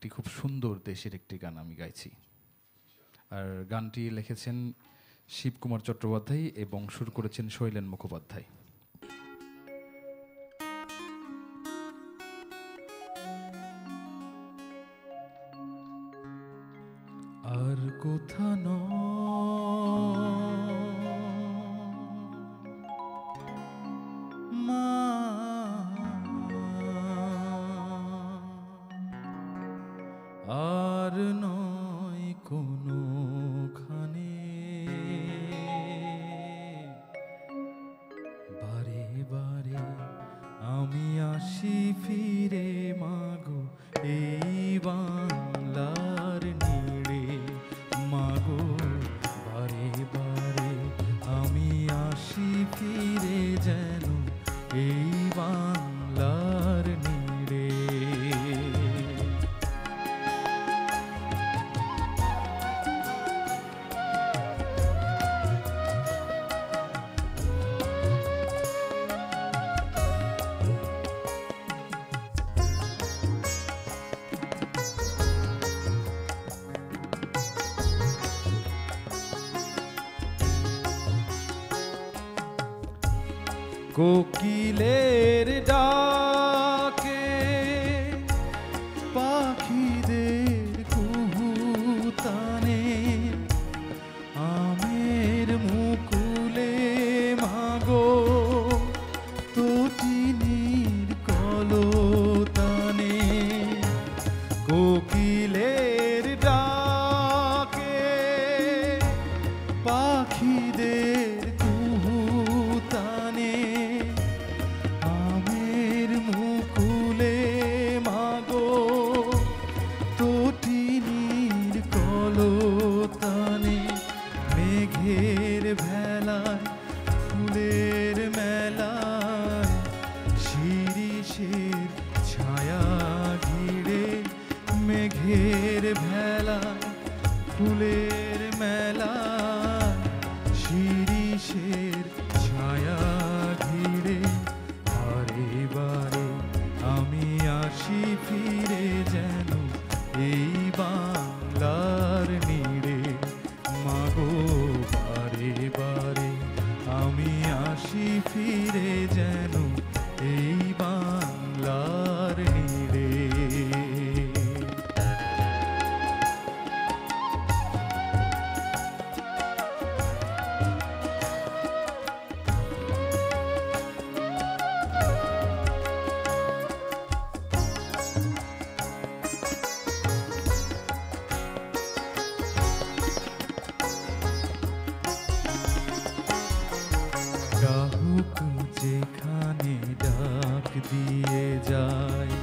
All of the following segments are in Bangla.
একটি খুব সুন্দর দেশের একটি গান আমি গাইছি। আর গানটি লিখেছেন শিবকুমার চট্টোপাধ্যায় এবং সুর করেছেন শৈলেন মুখোপাধ্যায়। আর কোথা মা আর নয় কোনোখানে, বারে বারে আমি আসি ফিরে মাগো এই বাংলার নীড়ে। মাগো বারে বারে আমি আসি ফিরে যেন এই বাংলার নীড়ে। কোকিলের ডাকে পাখিদের কুহুতানে আমের মুকুলে মাগো তটিনীর কলতানে। কোকিলের ডাকে পাখিদের কুহুতানে আমের মুকুলে মাগো তটিনীর কলতানে। মেঘের ভেলায় ফুলের মেলায় শিরিষের ছায়া ঘিরে। মেঘের ভেলায় ফুলের মেলায় শিরিষের ছায়া ঘিরে। বারে বারে আমি আসি ফিরে যেন এই বাংলার নীড়ে। মাগো বারে বারে আমি আসি ফিরে যেন এই বাংলার নীড়ে। ডাহুক যেখানে ডাক দিয়ে যায়,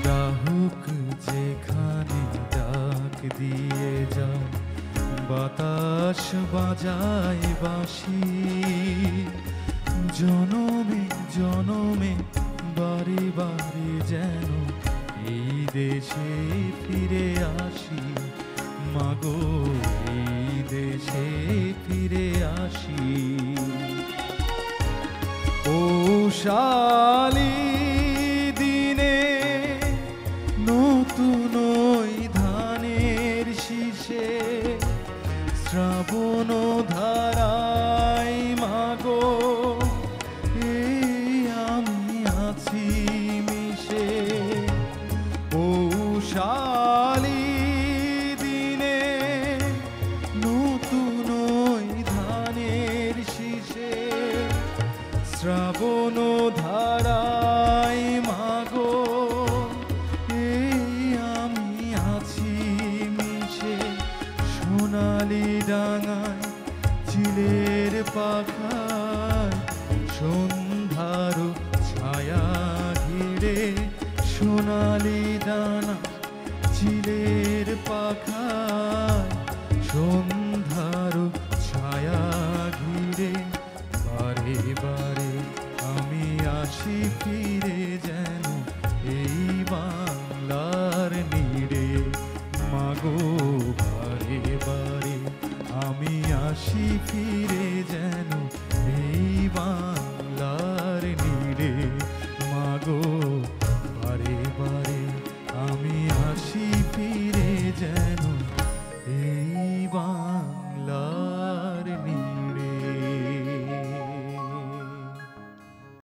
ডাহুক যেখানে ডাক দিয়ে যায়। বাতাস বাজায় বাঁশি জনমে জনমে বারে বারে যেন এই দেশে ফিরে আসি। মাগো এই দেশে ফিরে আসি। পৌষালি দিনে নতুন ধানের শীষে শ্রাবণ ধারায় মাগো এই আমি আছি মিশে। পৌষালি ধানের শীষে শ্রাবণ ধারায় মাগো এই আমি আছি মিশে। সোনালি ডাঙায় চিলের পাখায় সন্ধ্যার ছায়া ঘিরে। সোনালি ডানা চিলের পাখায় সন্ধ্যার ছায়া ঘিরে। বারে বারে আমি আসি ফিরে যেন এই বাংলার নীড়ে। মাগো বারে বারে আমি আসি ফিরে যেন এই বাংলার নীড়ে। ফিরে যেন